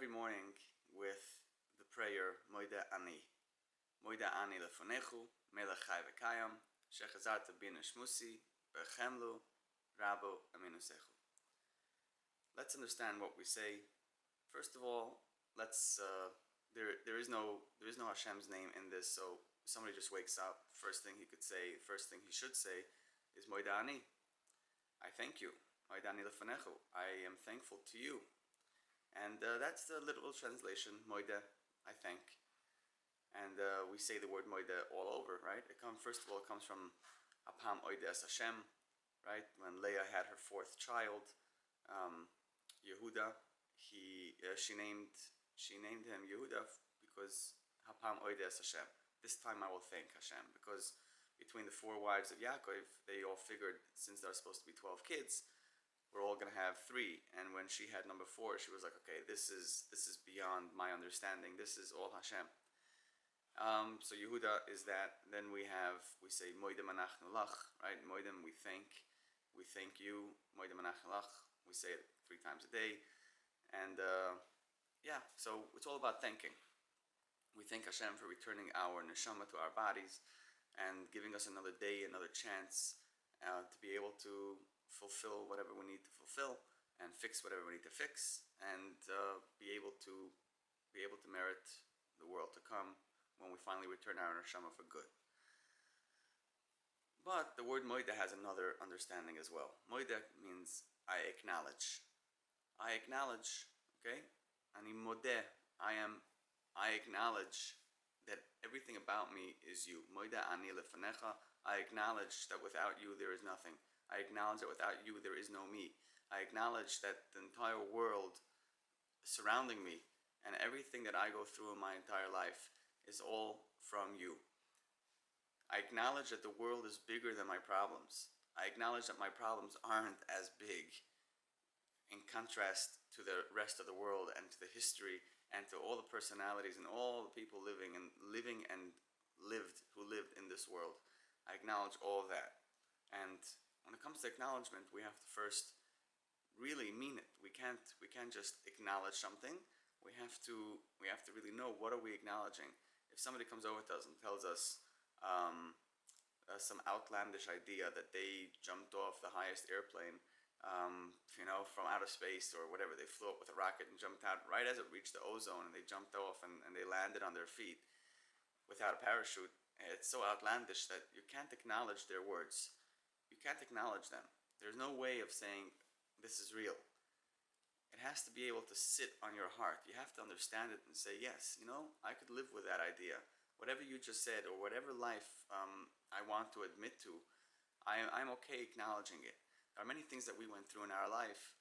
every morning with the prayer Modeh Ani. Modeh Ani lefonechu, melech chai v'kayam, shechazarta bin shmusi, bechemlu, rabo aminusechu. Let's understand what we say. First of all, there is no Hashem's name in this, so if somebody just wakes up, first thing he should say is Modeh Ani. I thank you. Modeh Ani lefonechu. I am thankful to you. And that's the literal translation, Modeh, I thank. And we say the word Modeh all over, right? First of all, it comes from Apam Oides Hashem, right? When Leah had her fourth child, Yehuda, she named him Yehuda because Apam Oides Hashem. This time I will thank Hashem, because between the four wives of Yaakov, they all figured, since there are supposed to be 12 kids, we're all going to have 3. And when she had number 4, she was like, okay, this is beyond my understanding. This is all Hashem. So Yehuda is that. Then we say Moedem Anachnu Lach, right? Moedem, we thank you. Moedem Anachnu Lach, we say it 3 times a day. And so it's all about thanking. We thank Hashem for returning our neshama to our bodies and giving us another day, another chance to be able to fulfill whatever we need to fulfill and fix whatever we need to fix, and be able to merit the world to come when we finally return our neshama for good. But the word Moedeh has another understanding as well. Moedeh means I acknowledge. I acknowledge, okay? Ani modeh. I acknowledge that everything about me is you. Modeh ani lefanecha. I acknowledge that without you there is nothing. I acknowledge that without you there is no me. I acknowledge that the entire world surrounding me and everything that I go through in my entire life is all from you. I acknowledge that the world is bigger than my problems. I acknowledge that my problems aren't as big in contrast to the rest of the world and to the history and to all the personalities and all the people who lived in this world. I acknowledge all of that. And when it comes to acknowledgement, we have to first really mean it. We can't just acknowledge something. We have to really know, what are we acknowledging. If somebody comes over to us and tells us some outlandish idea that they jumped off the highest airplane, from outer space or whatever, they flew up with a rocket and jumped out right as it reached the ozone, and they jumped off and they landed on their feet without a parachute. It's so outlandish that you can't acknowledge their words. You can't acknowledge them. There's no way of saying this is real. It has to be able to sit on your heart. You have to understand it and say, yes, I could live with that idea. Whatever you just said, or whatever life I want to admit to, I'm okay acknowledging it. There are many things that we went through in our life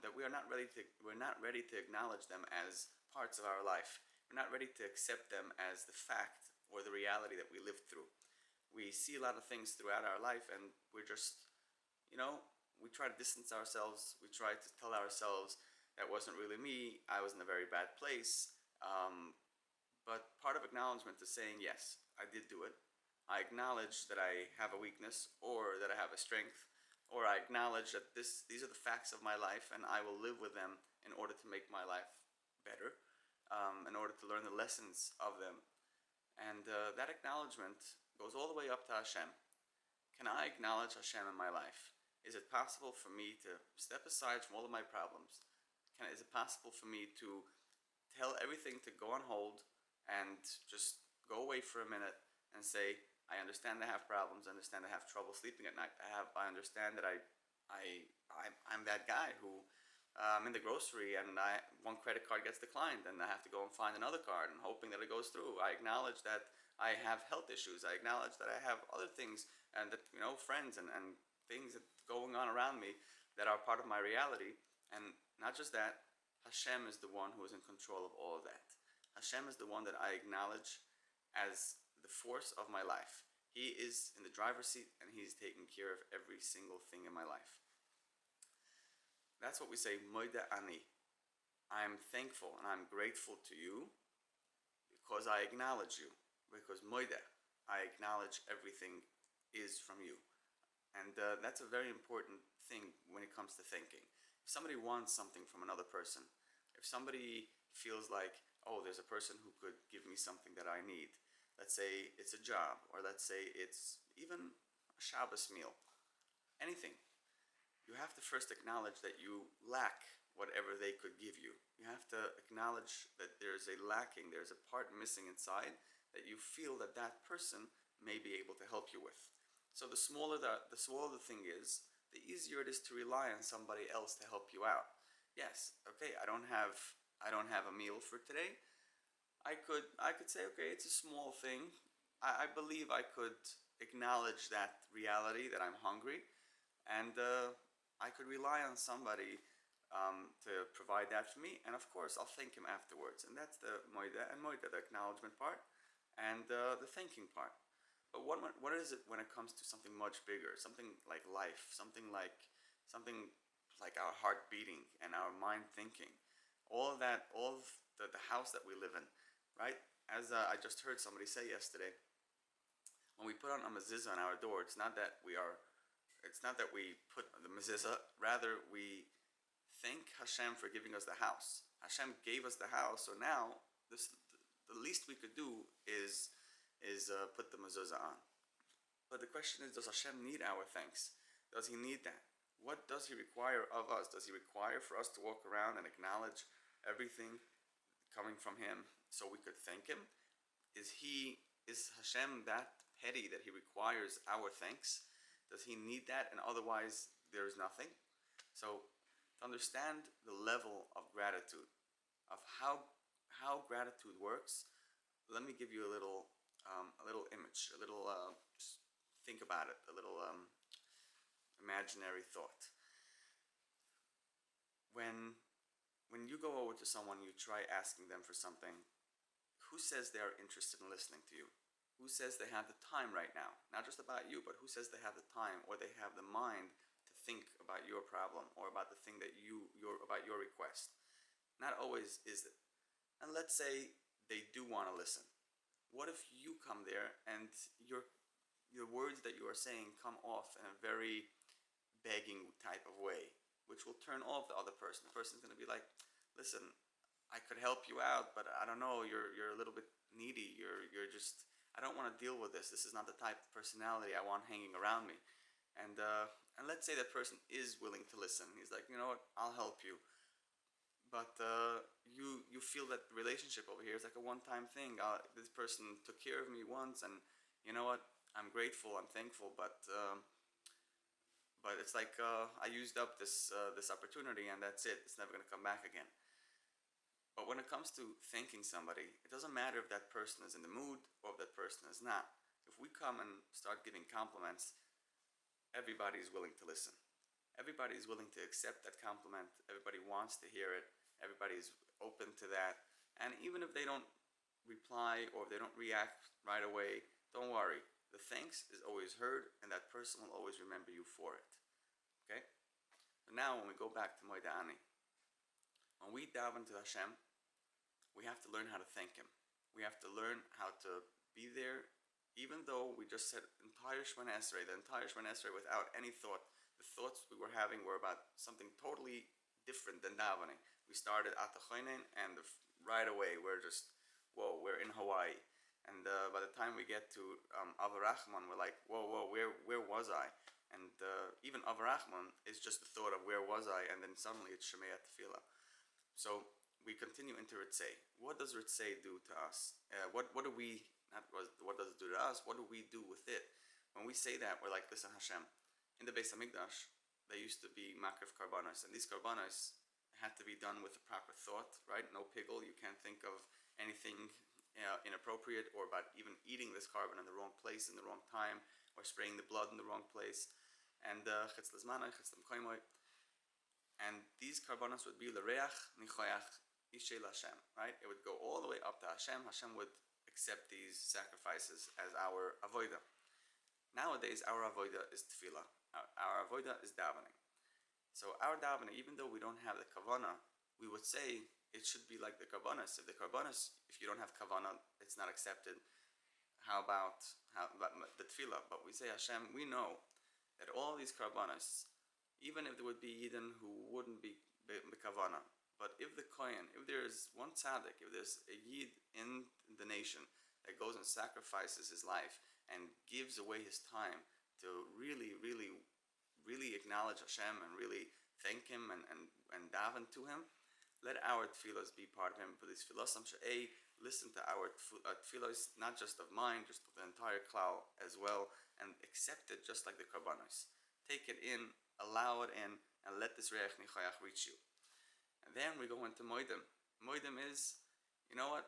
that we're not ready to acknowledge them as parts of our life. We're not ready to accept them as the fact or the reality that we lived through. We see a lot of things throughout our life, and we're just, we try to distance ourselves. We try to tell ourselves that wasn't really me. I was in a very bad place. But part of acknowledgement is saying, yes, I did do it. I acknowledge that I have a weakness, or that I have a strength, or I acknowledge that these are the facts of my life, and I will live with them in order to make my life better, in order to learn the lessons of them. And that acknowledgement goes all the way up to Hashem. Can I acknowledge Hashem in my life? Is it possible for me to step aside from all of my problems? Is it possible for me to tell everything to go on hold and just go away for a minute and say, I understand I have problems, I understand I have trouble sleeping at night. I understand that I'm that guy who I'm in the grocery and one credit card gets declined and I have to go and find another card and hoping that it goes through. I acknowledge that I have health issues. I acknowledge that I have other things, and that friends and things that going on around me that are part of my reality. And not just that, Hashem is the one who is in control of all of that. Hashem is the one that I acknowledge as the force of my life. He is in the driver's seat, and He's taking care of every single thing in my life. That's what we say, Modeh Ani. I'm thankful and I'm grateful to you because I acknowledge you. Because Modeh, I acknowledge everything is from you. And that's a very important thing when it comes to thinking. If somebody wants something from another person, if somebody feels like, oh, there's a person who could give me something that I need. Let's say it's a job, or let's say it's even a Shabbos meal, anything. You have to first acknowledge that you lack whatever they could give you. You have to acknowledge that there's a lacking, there's a part missing inside that you feel that that person may be able to help you with. So the smaller the thing is, the easier it is to rely on somebody else to help you out. Yes, okay, I don't have a meal for today. I could say, okay, it's a small thing. I believe I could acknowledge that reality that I'm hungry, and I could rely on somebody to provide that for me. And of course, I'll thank him afterwards. And that's the Modeh and Modeh, the acknowledgement part, and the thanking part. But what is it when it comes to something much bigger, something like life, something like our heart beating and our mind thinking, all of that, all of the house that we live in, right? As I just heard somebody say yesterday, when we put on a mezuzah on our door, it's not that we put the mezuzah, rather we thank Hashem for giving us the house. Hashem gave us the house, so now the least we could do is put the mezuzah on. But the question is, does Hashem need our thanks? Does He need that? What does He require of us? Does He require for us to walk around and acknowledge everything coming from Him so we could thank Him? Is Hashem that petty that He requires our thanks? Does He need that, and otherwise there's nothing? So to understand the level of gratitude, of how gratitude works, let me give you a little image, a little just think about it, a little imaginary thought. When you go over to someone, you try asking them for something. Who says they are interested in listening to you? Who says they have the time right now? Not just about you, but who says they have the time or they have the mind to think about your problem or about the thing that about your request? Not always is it. And let's say they do want to listen. What if you come there and your words that you are saying come off in a very begging type of way, which will turn off the other person? The person's going to be like, listen, I could help you out, but I don't know, you're a little bit needy. You're just, I don't want to deal with this. This is not the type of personality I want hanging around me. And let's say that person is willing to listen. He's like, you know what, I'll help you. But you feel that the relationship over here is like a one-time thing. This person took care of me once, and you know what, I'm grateful, I'm thankful, but it's like I used up this opportunity, and that's it. It's never going to come back again. But when it comes to thanking somebody, it doesn't matter if that person is in the mood or if that person is not. If we come and start giving compliments, everybody is willing to listen. Everybody is willing to accept that compliment. Everybody wants to hear it. Everybody is open to that. And even if they don't reply or if they don't react right away, don't worry. The thanks is always heard, and that person will always remember you for it. Okay? But now when we go back to Modeh Ani, when we daven to Hashem, we have to learn how to thank Him. We have to learn how to be there, even though we just said the entire Shemona Esrei without any thought. The thoughts we were having were about something totally different than davening. We started at the Choinen, and right away we're just, whoa, we're in Hawaii. And by the time we get to Avarachman, we're like, whoa, where was I? And even Avarachman is just the thought of where was I, and then suddenly it's Shemaya Tefillah. So we continue into Ritzei. What does Ritzei do to us? What does it do to us? What do we do with it? When we say that, we're like, listen, Hashem, in the Beis Hamikdash, there used to be makrif karbanos, and these karbanos had to be done with the proper thought, right? No pickle. You can't think of anything inappropriate or about even eating this carbon in the wrong place, in the wrong time, or spraying the blood in the wrong place. And chitz lezmanai, chitz lemkoimoy. And these karbanos would be l'reach nichoyach ishe l'Hashem, right? It would go all the way up to Hashem. Hashem would accept these sacrifices as our avodah. Nowadays, our avodah is tefillah. Our avodah is davening. So our davening, even though we don't have the kavanah, we would say it should be like the karbanos. If you don't have kavanah, it's not accepted. How about the tefillah? But we say, Hashem, we know that all these karbanos, even if there would be Yidden who wouldn't be kavanah, But if the kohen, if there's one tzaddik, if there's a yid in the nation that goes and sacrifices his life and gives away his time to really, really, really acknowledge Hashem and really thank him and daven to him, let our tefillos be part of him. For these tefillos, listen to our tefillos, not just of mine, just of the entire klal as well, and accept it just like the karbanos. Take it in, allow it in, and let this reach nichayach reach you. And then we go into moedim. Moedim is, you know what?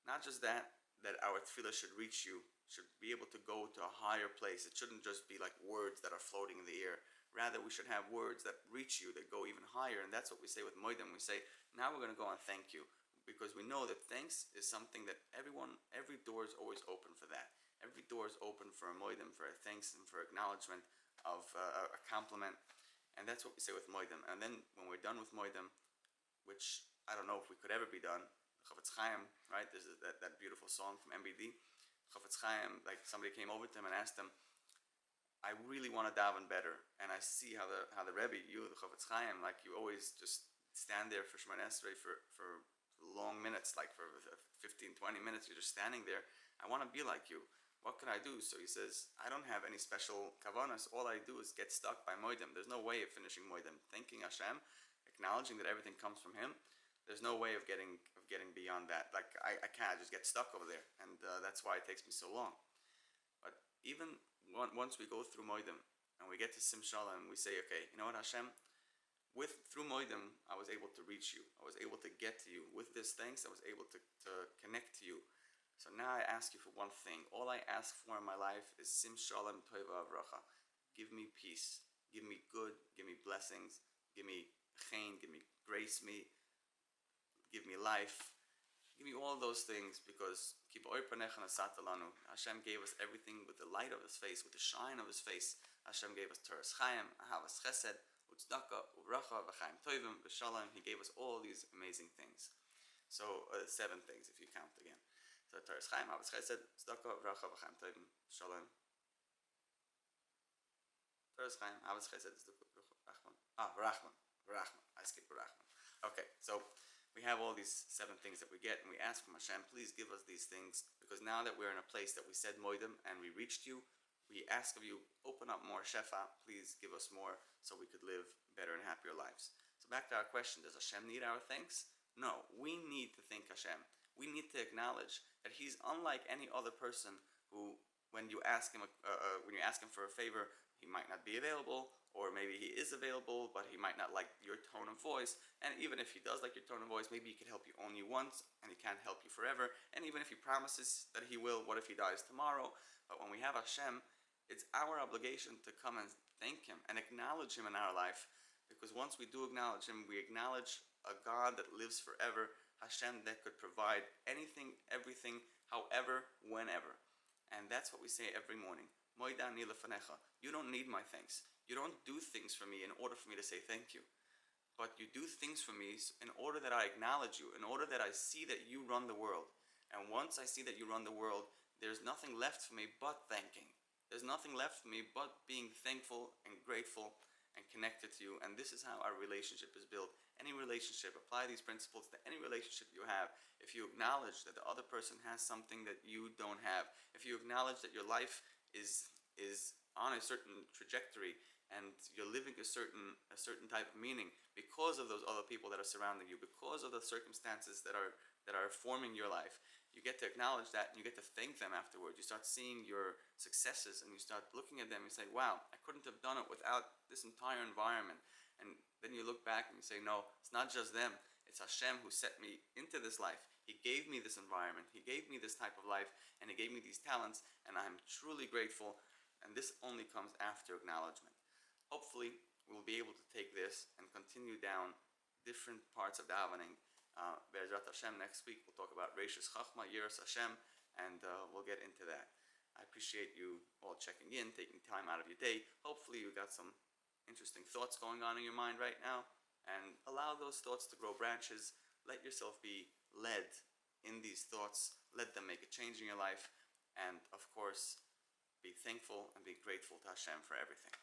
Not just that our tefillah should reach you, should be able to go to a higher place. It shouldn't just be like words that are floating in the air. Rather, we should have words that reach you, that go even higher. And that's what we say with moedim. We say, now we're going to go and thank you. Because we know that thanks is something that every door is always open for that. Every door is open for a moedim, for a thanks and for acknowledgement of a compliment. And that's what we say with moedim. And then when we're done with moedim, which I don't know if we could ever be done, Chofetz Chaim, right? This is that beautiful song from MBD. Chofetz Chaim, like somebody came over to him and asked him, I really want to daven better, and I see how the Rebbe, you, the Chofetz Chaim, like you always just stand there for Shemoneh Esrei for long minutes, like for 15, 20 minutes, you're just standing there. I want to be like you. What can I do? So he says, I don't have any special kavanas. All I do is get stuck by moedim. There's no way of finishing moedim. Thanking Hashem, acknowledging that everything comes from Him. There's no way of getting beyond that. Like I can't just get stuck over there, and that's why it takes me so long. But even once we go through moedim and we get to Sim Shalom, we say, okay, you know what, Hashem, through moedim, I was able to reach you. I was able to get to you. With this thanks, I was able to connect to you. So now I ask you for one thing. All I ask for in my life is Sim Shalom Toiva Avracha. Give me peace. Give me good. Give me blessings. Give me chen. Give me grace me. Give me life. Give me all those things, because Hashem gave us everything with the light of His face, with the shine of His face. Hashem gave us Teres Chaim, Ahavas Chesed, Utzdaka, Uracha, V'chaim Tovim, V'shalom. He gave us all these amazing things. So 7 things if you count again. So Teres Chaim, Ahavas Chesed, Utzdaka, Uracha, V'chaim Tovim, V'shalom. Teres Chaim, Ahavas Chesed, Utzdaka, V'rachman. V'rachman. I skipped V'rachman. Okay, so we have all these 7 things that we get, and we ask from Hashem, please give us these things, because now that we're in a place that we said moedim and we reached you, we ask of you, open up more shefa, please give us more so we could live better and happier lives. So back to our question, does Hashem need our thanks? No, we need to thank Hashem. We need to acknowledge that He's unlike any other person who, when you ask him for a favor, he might not be available, or maybe he is available, but he might not like your tone of voice. And even if he does like your tone of voice, maybe he can help you only once, and he can't help you forever. And even if he promises that he will, what if he dies tomorrow? But when we have Hashem, it's our obligation to come and thank Him and acknowledge Him in our life. Because once we do acknowledge Him, we acknowledge a God that lives forever, Hashem that could provide anything, everything, however, whenever. And that's what we say every morning. Modeh Ani lefanecha. You don't need my thanks. You don't do things for me in order for me to say thank you. But you do things for me in order that I acknowledge you, in order that I see that you run the world. And once I see that you run the world, there's nothing left for me but thanking. There's nothing left for me but being thankful and grateful and connected to you. And this is how our relationship is built. Any relationship, apply these principles to any relationship you have. If you acknowledge that the other person has something that you don't have, if you acknowledge that your life is on a certain trajectory and you're living a certain type of meaning because of those other people that are surrounding you, because of the circumstances that are forming your life, you get to acknowledge that and you get to thank them afterwards. You start seeing your successes and you start looking at them and you say, wow, I couldn't have done it without this entire environment. And then you look back and you say, no, it's not just them. It's Hashem who set me into this life. He gave me this environment. He gave me this type of life, and He gave me these talents, and I'm truly grateful. And this only comes after acknowledgement. Hopefully, we'll be able to take this and continue down different parts of davening. Be'ezrat Hashem, next week we'll talk about Reishis Chachma, Yiras Hashem, and we'll get into that. I appreciate you all checking in, taking time out of your day. Hopefully you got some interesting thoughts going on in your mind right now, and allow those thoughts to grow branches. Let yourself be led in these thoughts. Let them make a change in your life, and of course, be thankful and be grateful to Hashem for everything.